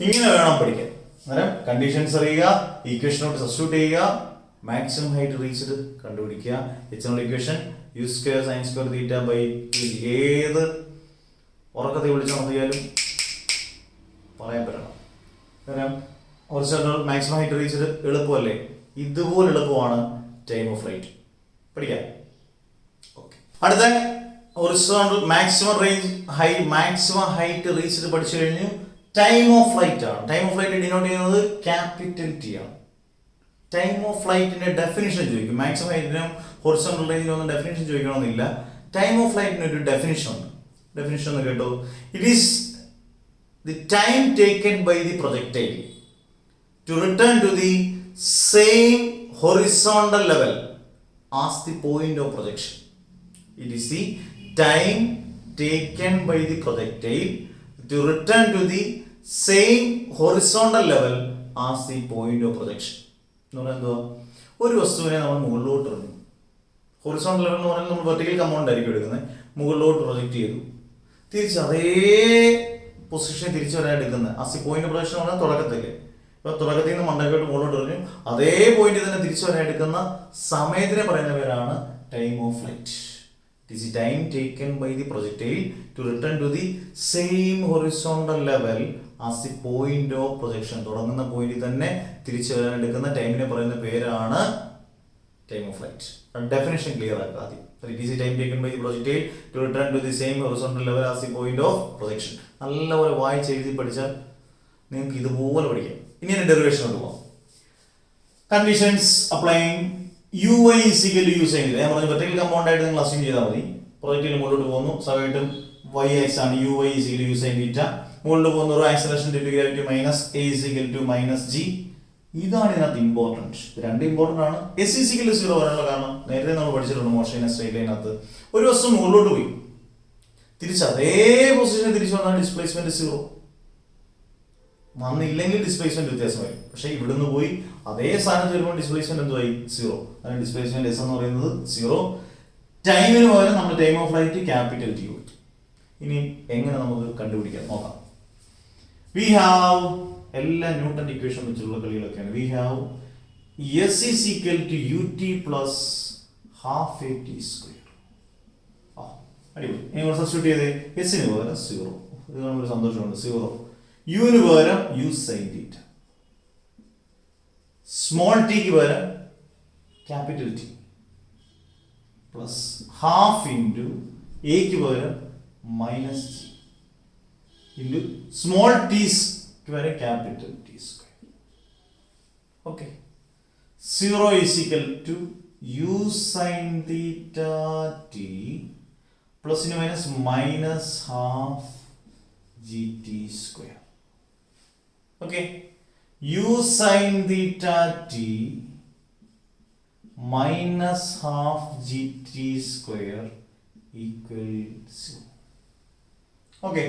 ഇങ്ങനെ വേണം പഠിക്കാൻ. അന്നേരം കണ്ടീഷൻസ് അറിയുക, ഈക്വേഷനോട്ട് സബ്സ്റ്റിറ്റ്യൂട്ട് ചെയ്യുക, മാക്സിമം ഹൈറ്റ് റീച്ച്ഡ് കണ്ടുപിടിക്കുക. H equation u square sine square theta by 2g. ഏത് ഉറക്കത്തെ വിളിച്ചു നോക്കിയാലും പറയാൻ പറ്റണം. കാരണം ഹൊറിസോണ്ടൽ മാക്സിമം ഹൈറ്റ് റീച്ച്ഡ് എളുപ്പമല്ലേ, ഇതുപോലെ എളുപ്പമാണ് ടൈം ഓഫ് ഫ്ലൈറ്റ്. പഠിക്കാം. ഓക്കെ, അടുത്ത horizontal maximum range maximum height reached പഠിച്ചു കഴിഞ്ഞു. ടൈം ഓഫ് ഫ്ലൈറ്റ് ആണ്. ടൈം ഓഫ് ഫ്ലൈറ്റ് ഡിനോട്ട് ചെയ്യുന്നത് ക്യാപിറ്റൽ ടി ആണ്. ടൈം ഓഫ് ഫ്ലൈറ്റിന്റെ ഡെഫിനിഷൻ ചോദിക്കും. മാക്സിമം ഹൈറ്റിനും ഹൊറിസോണ്ടൽ റേഞ്ചിനും ഒന്നും ഡെഫിനിഷൻ ചോദിക്കണമെന്നില്ല. ടൈം ഓഫ് ഫ്ലൈറ്റിന് ഒരു ഡെഫിനിഷൻ ഉണ്ട്. ഡെഫിനിഷൻ ഒന്ന് കേട്ടോ. It is the time taken by the projectile to return to the same horizontal level as the point of projection. It is the time taken by the projectile to return to the same horizontal level as the point of projection. എന്ന് പറഞ്ഞാൽ എന്തുവാ? ഒരു വസ്തുവിനെ നമ്മൾ മുകളിലോട്ട് എറിഞ്ഞു. Horizontal level എന്ന് പറഞ്ഞാൽ നമ്മൾ വെർട്ടിക്കൽ കമ്പൗണ്ട് ആയിരിക്കും എടുക്കുന്നത്. മുകളിലോട്ട് പ്രൊജക്ട് ചെയ്തു, തിരിച്ച് അതേ പൊസിഷനെ തിരിച്ചു വരാൻ എടുക്കുന്നത്. As the point of projection പറഞ്ഞാൽ തുടക്കത്തില്, ഇപ്പൊ തുടക്കത്തിൽ നിന്ന് മണ്ടക്കോട്ട് മുകളിലോട്ട് എറിഞ്ഞു, അതേ പോയിന്റ് തന്നെ തിരിച്ചു വരാൻ എടുക്കുന്ന സമയത്തിനെ പറയുന്ന പേരാണ് time of flight. It is the time taken by the projectile to return to the same horizontal level as the point of projection. തുടങ്ങുന്ന പോയിന്റിൽ തന്നെ തിരിച്ചു വരാൻ എടുക്കുന്ന ടൈമിനെ പറയുന്ന പേരാണ് time of flight. Definition clear ആക്കുക ആദ്യം. It is the time taken by the projectile to return to the same horizontal level as the point of projection. നല്ലപോലെ വായിച്ച് എഴുതി പഠിച്ചാൽ നിങ്ങൾക്ക് ഇതുപോലെ പഠിക്കാം. ഇനി അതിന്റെ ഡെറിവേഷനോട്ട് പോകാം. Conditions applying ui is equal to u sin theta. ഞാൻ പറഞ്ഞു വെർട്ടിക്കൽ കമ്പൗണ്ട് ആയിട്ട് നിങ്ങൾ അസ്യൂം ചെയ്താൽ മതി. പ്രൊജക്റ്റിൽ മുകളിലോട്ട് പോകുന്നു, സ്വാഭാവികമായിട്ടും y ആക്സ് ആണ്, ui is equal to u sin theta. മുകളിലോട്ട് പോകുന്ന ഒരു acceleration due to gravity minus a is equal to minus g. ഇതാണ് ഇതിനകത്ത് ഇമ്പോർട്ടൻറ്റ്. രണ്ട് ഇമ്പോർട്ടൻ്റ് ആണ്. s is equal to 0 വരാനുള്ള കാരണം നേരത്തെ നമ്മൾ പഠിച്ചിട്ടുണ്ട് മോഷൻ സ്ട്രെയിറ്റ് ലൈനകത്ത്. ഒരു വസ്തു മുകളിലോട്ട് പോയി തിരിച്ച് അതേ പൊസിഷനിൽ തിരിച്ചു വന്നാൽ ഡിസ്പ്ലേസ്മെന്റ് 0. വന്നില്ലെങ്കിൽ ഡിസ്പ്ലേസ്മെന്റ് വ്യത്യാസം വരും. പക്ഷേ ഇവിടുന്ന് പോയി അതേ സ്ഥാനത്ത് വരുമ്പോൾ ഡിസ്പ്ലേസ്മെന്റ് എന്തുമായി? 0. അതിന് ഡിസ്പ്ലേസ്മെന്റ് എസ് എന്ന് പറയുന്നത് 0. ടൈമിന് പകരം നമ്മൾ time of flight capital T കൊടുത്തു. ഇനി എങ്ങനെ നമുക്ക് കണ്ടുപിടിക്കാം നോക്കാം. വി ഹാവ് എല്ലാ ന്യൂട്ടൺ ഇക്വേഷൻ വെച്ചുള്ള കളികളൊക്കെയാണ്. We have s is equal to u t plus half a t square. അടിപൊളി. ഇനി സബ്സ്റ്റിറ്റ്യൂട്ട് ചെയ്തേ. എസിന് പകരം 0. ഇത് നമുക്കൊരു സന്തോഷമുണ്ട്. 0. യുവിന് പകരം യു സൈൻ തീറ്റ, സ്മോൾ ടിക്ക് പകരം capital T plus half into എക്ക് പകരം minus g into small t's വരെ capital T square. Okay, 0 is equal to u sine theta t plus minus minus half g t square. Okay, u sine theta t minus half g t square equal 0. Okay,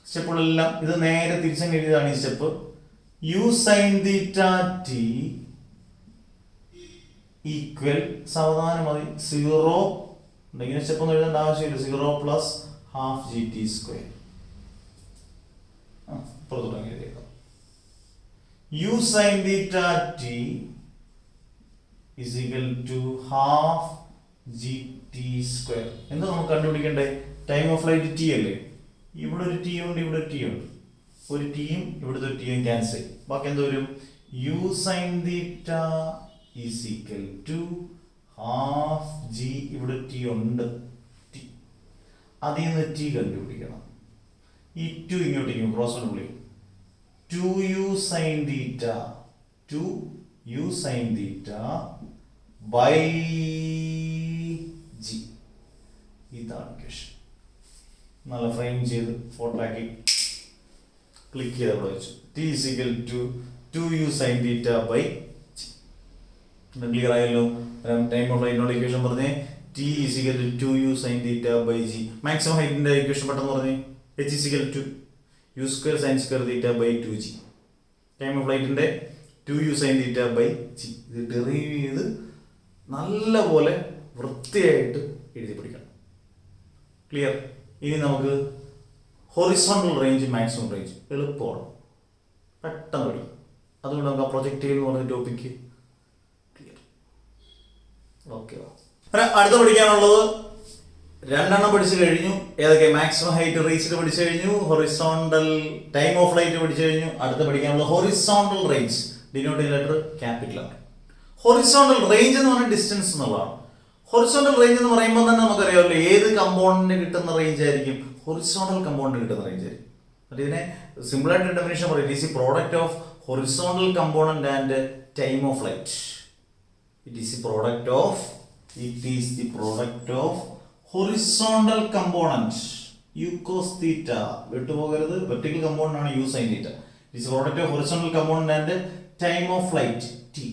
സ്റ്റെപ്പുകളെല്ലാം ഇത് നേരെ തിരിച്ചങ്ങ് എഴുതിയതാണ് ഈ step. U sine theta t equal സാവധാനം മതി 0 ഇങ്ങനെ step ഒന്നും എഴുതേണ്ട ആവശ്യമില്ല. 0 plus half g t square പുറത്തോട്ട് എഴുതിയേക്കാം. U sine theta t is equal to half gt square. എന്താ നമുക്ക് കണ്ടുപിടിക്കണ്ടേ? ടൈം ഓഫ് ഫ്ലൈറ്റ് ടി അല്ലേ? ഇവിടെ ഒരു ടി ഉണ്ട്, ഇവിടെ ടി ഉണ്ട്. ഒരു ടിയും ഇവിടുത്തെ ഒരു ടിയും ക്യാൻസൽ. ബാക്കി എന്ത് വരും? U sine theta is equal to half G, ഇവിടെ ടി ഉണ്ട്, ടി, അതിൽ നിന്ന് ടി കണ്ടുപിടിക്കണം. ഈ 2 ഇങ്ങോട്ടേക്കും ക്രോസ് കൊണ്ട് വിളിക്കും. 2u sine theta 2u sine theta by g. ഇതാണ് ക്വസ്റ്റ്യൻ. നല്ല ഫ്രെയിം ചെയ്ത് ഫോട്ടോ ആക്കി ക്ലിക്ക് ചെയ്ത് അവിടെ വെച്ചു. T is equal to 2u sine theta by g. Clear ആയല്ലോ? ടൈം ഓഫ് ഫ്ലൈറ്റിനുള്ള ഇക്വേഷൻ പറഞ്ഞേ. T is equal to 2u sine theta by g. Maximum ഹൈറ്റിന്റെ ഇക്വേഷൻ പെട്ടെന്ന് പറഞ്ഞേ. h is equal to u square sine square theta by 2g. Time of ഫ്ലൈറ്റിന്റെ 2u sine theta by G. ഇത് derive ചെയ്ത് നല്ല പോലെ വൃത്തിയായിട്ട് എഴുതി പിടിക്കണം. ക്ലിയർ? ഇനി നമുക്ക് ഹൊറിസോണ്ടൽ റേഞ്ച് മാക്സിമം റേഞ്ച് എളുപ്പമാണ്, പെട്ടെന്ന് പഠിക്കും. അതുകൊണ്ട് നമുക്ക് ആ പ്രൊജക്റ്റൈൽ എന്ന് പറഞ്ഞ ടോപ്പിക്ക് ക്ലിയർ. ഓക്കെ, അടുത്ത പഠിക്കാനുള്ളത് 2 പഠിച്ചു കഴിഞ്ഞു. ഏതൊക്കെ? മാക്സിമം ഹൈറ്റ് റേഞ്ച് പഠിച്ചു കഴിഞ്ഞു, ഹൊറിസോണ്ടൽ ടൈം ഓഫ് ഫ്ലൈറ്റ് പഠിച്ചു കഴിഞ്ഞു. അടുത്ത പഠിക്കാനുള്ളത് horizontal range, denoting letter capital ആണ്. ഹൊറിസോണ്ടൽ റേഞ്ച് എന്ന് പറഞ്ഞാൽ ഡിസ്റ്റൻസ് എന്നുള്ളതാണ്. ഹൊറിസോണ്ടൽ റേഞ്ച് എന്ന് പറയുമ്പോൾ തന്നെ നമുക്കറിയാമല്ലോ ഏത് കമ്പോണന്റ് കിട്ടുന്ന റേഞ്ച് ആയിരിക്കും? ഹൊറിസോണ്ടൽ കമ്പോണന്റ് കിട്ടുന്ന റേഞ്ച് ആയിരിക്കും. അപ്പോൾ ഇതിനെ സിമ്പിൾ ആയിട്ട് ഡെഫിനിഷൻ പറയും. It is the product of horizontal component and time of flight. It is the product of horizontal component u cos theta. വിട്ടുപോകരുത്, വെർട്ടിക്കൽ കമ്പോണന്റ് ആണ് u sine theta. It is product of horizontal component and time of flight T.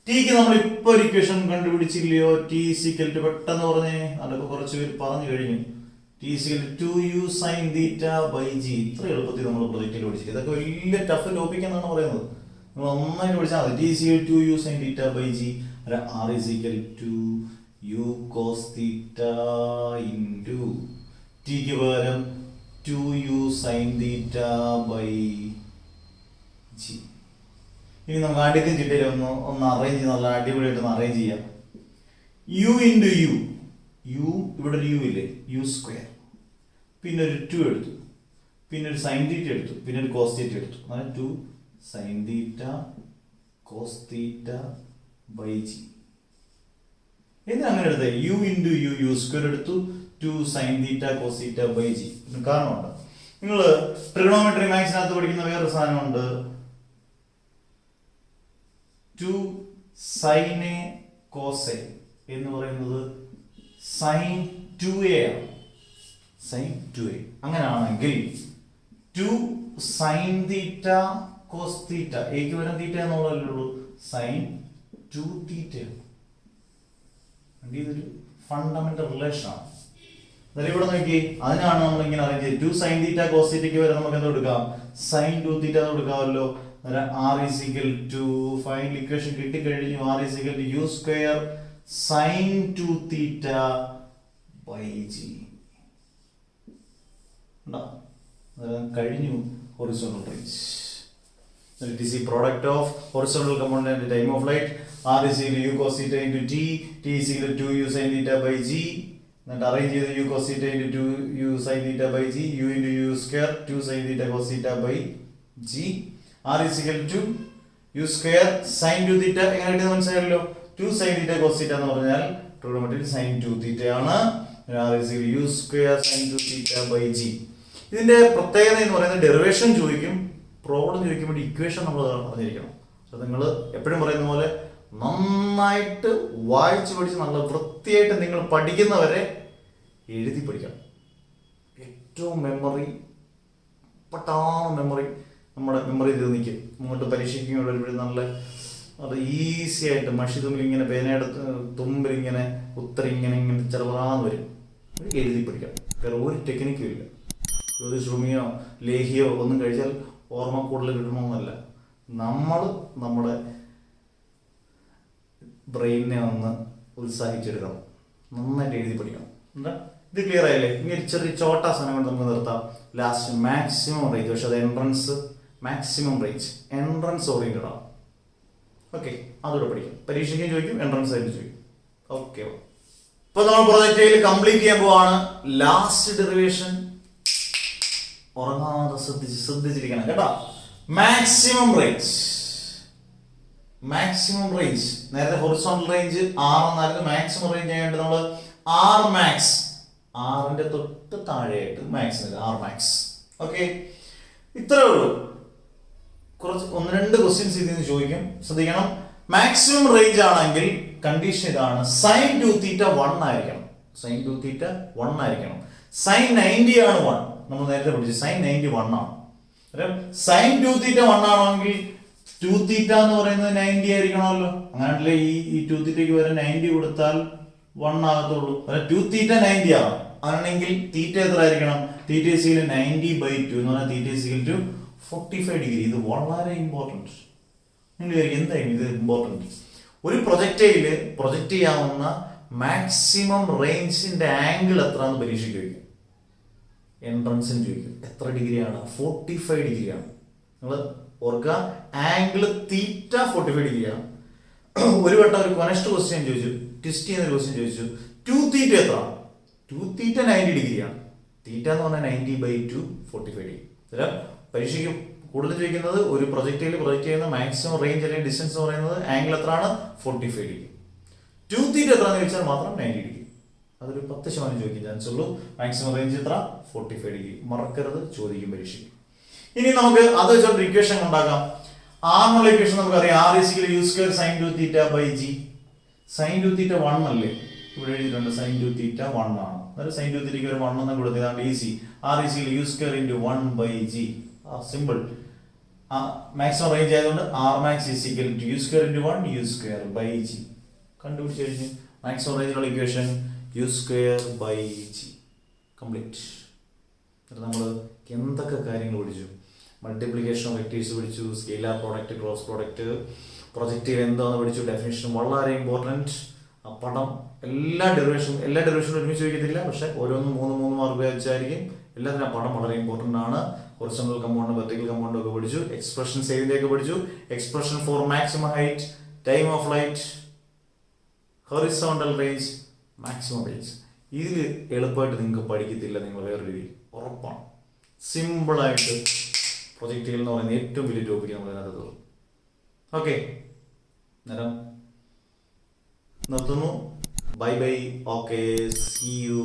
ടിക്ക് നമ്മൾ ഇപ്പൊ ഒരു equation കണ്ടുപിടിച്ചില്ലയോ? T equal to, പെട്ടെന്ന് പറഞ്ഞേ, അതൊക്കെ കുറച്ച് പേര് പറഞ്ഞു കഴിഞ്ഞു. T equal to 2u sine theta by g. ഇത്ര എളുപ്പത്തിൽ നമ്മൾ പ്രൊജക്റ്റിൽ പഠിച്ചിട്ട്, ഇതൊക്കെ വലിയ ടഫ് ടോപ്പിക് എന്നാണ് പറയുന്നത്. നിങ്ങൾ നന്നായിട്ട് പഠിച്ചാൽ മതി. T equal to u sine theta by G. R equal to u cos theta into ടിക്ക് പകരം 2u sine theta by G. ഇനി നമുക്ക് അടുക്കും ചിട്ടയിൽ ഒന്ന് അറേഞ്ച് ചെയ്ത് നല്ല അടിപൊളിയായിട്ട് ഒന്ന് അറേഞ്ച് ചെയ്യാം. യു ഇൻറ്റു യു, ഇവിടെ ഒരു യു ഇല്ലേ? യു സ്ക്വയർ, പിന്നെ ഒരു 2 എടുത്തു, പിന്നെ ഒരു സൈൻ തീറ്റ എടുത്തു, പിന്നെ ഒരു കോസ് തീറ്റ എടുത്തു. അങ്ങനെ 2 sine theta cos theta by G. എന്തിനാ അങ്ങനെ എടുത്തത്? യു ഇൻറ്റു യു സ്ക്വയർ എടുത്തു, 2 sine theta cos theta by G. കാരണമുണ്ട്. നിങ്ങൾ ട്രിഗണോമെട്രി മാത്സിനകത്ത് പഠിക്കുന്ന വേറൊരു സാധനമുണ്ട്. 2 സൈൻ എ കോസ് എ എന്ന് പറയുന്നത് സൈൻ 2a ആണ്. Sign 2a. അങ്ങനെയാണെങ്കിൽ 2 സൈൻ തീറ്റ കോസ് തീറ്റ, എക്ക് വരാൻ തീറ്റ എന്നുള്ളതല്ലേ ഉള്ളൂ, സൈൻ 2 തീറ്റ. ഇതൊരു ഫണ്ടമെന്റൽ റിലേഷൻ ആണ്. അതായത് ഇവിടെ നോക്കി, അതിനാണ് നമ്മൾ ഇങ്ങനെ അറേഞ്ച് ചെയ്ത് 2 സൈൻ തീറ്റ കോസ് തീറ്റയ്ക്ക് വരെ നമുക്ക് എന്താ കൊടുക്കാം? സൈൻ 2 തീറ്റ കൊടുക്കാമല്ലോ. R is equal to, final equation കിട്ടിക്കഴിഞ്ഞു. R is equal to u square sine 2 theta by g. കഴിഞ്ഞു horizontal range. It is the product of horizontal component and the time of flight. R is equal to u cos theta into t. T is equal to 2u sin theta by g. Then arrange the u cos theta into 2u sin theta by g. U into u square 2 sin theta cos theta by g. R is equal to u square sin 2 theta. എങ്ങനെ മനസ്സിലായല്ലോ? 2 sin theta cos theta എന്ന് പറഞ്ഞാൽ ട്രിഗണോമെട്രിയിൽ sin 2 theta ആണ്. R is u square sine 2 theta by G. ഇതിന്റെ പ്രത്യേകത എന്ന് പറയുന്നത് ഡെറിവേഷൻ ചോദിക്കും, പ്രോബ്ലം ചോദിക്കുമ്പോൾ ഇക്വേഷൻ നമ്മൾ അറിഞ്ഞിരിക്കണം. പക്ഷെ നിങ്ങൾ എപ്പോഴും പറയുന്ന പോലെ നന്നായിട്ട് വായിച്ച് പഠിച്ച് നല്ല വൃത്തിയായിട്ട് നിങ്ങൾ പഠിക്കുന്നവരെ എഴുതി പഠിക്കണം. ഏറ്റവും മെമ്മറി പെട്ടെന്ന് നമ്മുടെ മെമ്മറി ചെയ്ത് നിൽക്കും. അങ്ങോട്ട് പരീക്ഷയ്ക്കും വരുമ്പോഴും നല്ല അത് ഈസി ആയിട്ട് മഷി തുമ്പിൽ ഇങ്ങനെ പേനയെടുത്ത് തുമ്പിൽ ഇങ്ങനെ ഉത്തരം ഇങ്ങനെ ചെറുതാന്ന് വരും. എഴുതി പഠിക്കണം. വേറെ ഒരു ടെക്നിക്കും ഇല്ല. ജ്യോതിഷ് ലേഹിയോ ഒന്നും കഴിച്ചാൽ ഓർമ്മ കൂടുതൽ കിട്ടണമെന്നല്ല. നമ്മുടെ ബ്രെയിനിനെ ഒന്ന് ഉത്സാഹിച്ചെടുക്കണം. നന്നായിട്ട് എഴുതി പഠിക്കണം. എന്താ ഇത് ക്ലിയർ ആയില്ലേ? ഇങ്ങനെ ചെറിയ ചോട്ടാ സാധനം കൊണ്ട് നമുക്ക് നിർത്താം. Last maximum range. പക്ഷെ അത് മാക്സിമം റേഞ്ച് എൻട്രൻസ് ഓറിയന്റഡ് ആണ്. ഓക്കെ, അതുകൂടെ പഠിക്കാം. പരീക്ഷയ്ക്കും ചോദിക്കും, എൻട്രൻസ് ആയിട്ട് ചോദിക്കും. ഓക്കെ, ഇപ്പൊ നമ്മൾ പ്രൊജക്ടൈൽ കംപ്ലീറ്റ് ചെയ്യാൻ പോവാണ്. ലാസ്റ്റ് ഡെറിവേഷൻ ഉറങ്ങാതെ ശ്രദ്ധിച്ചിരിക്കണം കേട്ടോ. മാക്സിമം റേഞ്ച് നേരത്തെ ഹൊറിസോണ്ടൽ റേഞ്ച് 6 എന്നായിരുന്നു. മാക്സിമം റേഞ്ച് ആയിട്ട് നമ്മൾ ആർ മാക്സ്, 6ന്റെ തൊട്ട് താഴെയായിട്ട് മാക്സ് ആർ മാക്സ്. ഓക്കെ, ഇത്രേ ഉള്ളൂ. കുറച്ച് 1-2 ക്വസ്റ്റ്യൻസ് ഇതിൽ നിന്ന് ചോദിക്കും, ശ്രദ്ധിക്കണം. മാക്സിമം റേഞ്ച് ആണെങ്കിൽ കണ്ടീഷൻ ഇതാണ്, സൈൻ 2 തീറ്റ 1 ആയിരിക്കണം. സൈൻ 2 തീറ്റ 1 ആയിരിക്കണം. സൈൻ 90 ആണ് 1. നമ്മൾ നേരത്തെ പഠിച്ചു സൈൻ 90 1 ആണ്. സൈൻ 2 തീറ്റ 1 ആണെങ്കിൽ 2 തീറ്റ എന്ന് പറയുന്നത് 90 ആയിരിക്കണമല്ലോ. അങ്ങനെയല്ലേ ഈ 2 തീറ്റയ്ക്ക് വരെ 90 കൊടുത്താൽ 1 ആകത്തുള്ളൂ. 2 തീറ്റ 90 ആകണം. അങ്ങനെയെങ്കിൽ തീറ്റ എത്ര ആയിരിക്കണം? തീറ്റ ഈക്വൽ 90/2 എന്ന് പറഞ്ഞാൽ തീറ്റ ഈക്വൽ 45 ഡിഗ്രി. ഇത് വളരെ ഇമ്പോർട്ടൻറ്റ്. നിങ്ങൾ വിചാരിക്കും എന്തായാലും ഇത് ഇമ്പോർട്ടൻറ്റ്. ഒരു പ്രൊജക്ടൈല് പ്രൊജക്ട് ചെയ്യാവുന്ന മാക്സിമം റേഞ്ചിന്റെ ആംഗിൾ എത്രയാണെന്ന് പരീക്ഷയ്ക്ക് ചോദിക്കും, എൻട്രൻസിന് ചോദിക്കും. എത്ര ഡിഗ്രിയാണ്? 45 ഡിഗ്രിയാണ്. നിങ്ങൾ ഓർക്കുക, ആംഗിൾ തീറ്റ 45 ഡിഗ്രിയാണ്. ഒരു വട്ടം ഒരു കൊനസ്റ്റ് ക്വസ്റ്റ്യൻ ചോദിച്ചു, ട്വിസ്റ്റ് ചെയ്യുന്ന ക്വസ്റ്റ്യൻ ചോദിച്ചു, 2 തീറ്റ എത്ര? 2 തീറ്റ 90 ഡിഗ്രിയാണ്. തീറ്റ എന്ന് പറഞ്ഞാൽ 90/2 45 ഡിഗ്രി. പരീക്ഷയ്ക്ക് കൂടുതൽ ചോദിക്കുന്നത് ഒരു പ്രൊജക്ടൈൽ പ്രൊജക്ട് ചെയ്യുന്ന മാക്സിമം റേഞ്ച് അല്ലെങ്കിൽ ഡിസ്റ്റൻസ് എന്ന് പറയുന്നത് ആംഗിൾ എത്രയാണ്? 45 ഡിഗ്രി. 2 തീറ്റ എത്ര എന്ന് ചോദിച്ചാൽ മാത്രം 90 ഡിഗ്രി. അതൊരു 10% ചോദിക്കാൻ ചാൻസ് ഉള്ളൂ. മാക്സിമം റേഞ്ച് എത്ര? 45 ഡിഗ്രി. മറക്കരുത്, ചോദിക്കും പരീക്ഷയ്ക്ക്. ഇനി നമുക്ക് അത് വെച്ചോണ്ട് ഇക്വേഷൻ ഉണ്ടാക്കാം. ആറിനുള്ള ഇക്വേഷൻ നമുക്കറിയാം, R is u square sine 2 theta by G. Sine 2 theta 1 അല്ലേ? ഇവിടെ എഴുതിയിട്ടുണ്ട് സൈൻ 2 തീറ്റ 1 ആണ്. അതായത് സൈൻ 2 തീറ്റയ്ക്ക് ഒരു 1 എന്ന് കൊടുത്തതാണ് easy. R is u square into 1/g. Simple. Maximum range ആയതുകൊണ്ട് R max is equal to u square into 1 u square by g. കണ്ടുപിടിച്ച് കഴിഞ്ഞു മാക്സിമം റേഞ്ചിലുള്ള equation u square by g. Complete. നമ്മൾ എന്തൊക്കെ കാര്യങ്ങൾ പഠിച്ചു? മൾട്ടിപ്ലിക്കേഷൻ വെക്ടേഴ്സ് പഠിച്ചു, scalar product, cross product, projective എന്താണെന്ന് പഠിച്ചു, ഡെഫിനിഷൻ വളരെ ഇമ്പോർട്ടൻറ്റ്. ആ പടം എല്ലാ ഡെറിവേഷനും ഒരുമിച്ച് ചോദിക്കത്തില്ല, പക്ഷെ ഓരോന്നും 3 മാർക്ക് വെച്ചായിരിക്കും. എല്ലാത്തിനും ആ പടം വളരെ ഇമ്പോർട്ടൻ്റ് ആണ്. ഹൊറിസോണ്ടൽ കമ്പൗണ്ട്, വെർട്ടിക്കൽ കമ്പൗണ്ട് ഒക്കെ പഠിച്ചു. എക്സ്പ്രഷൻ സേവിൻ്റെയൊക്കെ പഠിച്ചു. Expression for maximum height, time of light, horizontal range, maximum range. ഇതിൽ എളുപ്പമായിട്ട് നിങ്ങൾക്ക് പഠിക്കത്തില്ല നിങ്ങൾ വേറൊരു രീതി, ഉറപ്പാണ്. സിമ്പിളായിട്ട് പ്രൊജക്റ്റുകൾ എന്ന് പറയുന്ന ഏറ്റവും വലിയ ടോപ്പിക്ക് നമ്മൾ അതിനകത്ത് തോന്നും. ഓക്കെ, നേരം നിർത്തുന്നു. Bye bye. Okay, see U.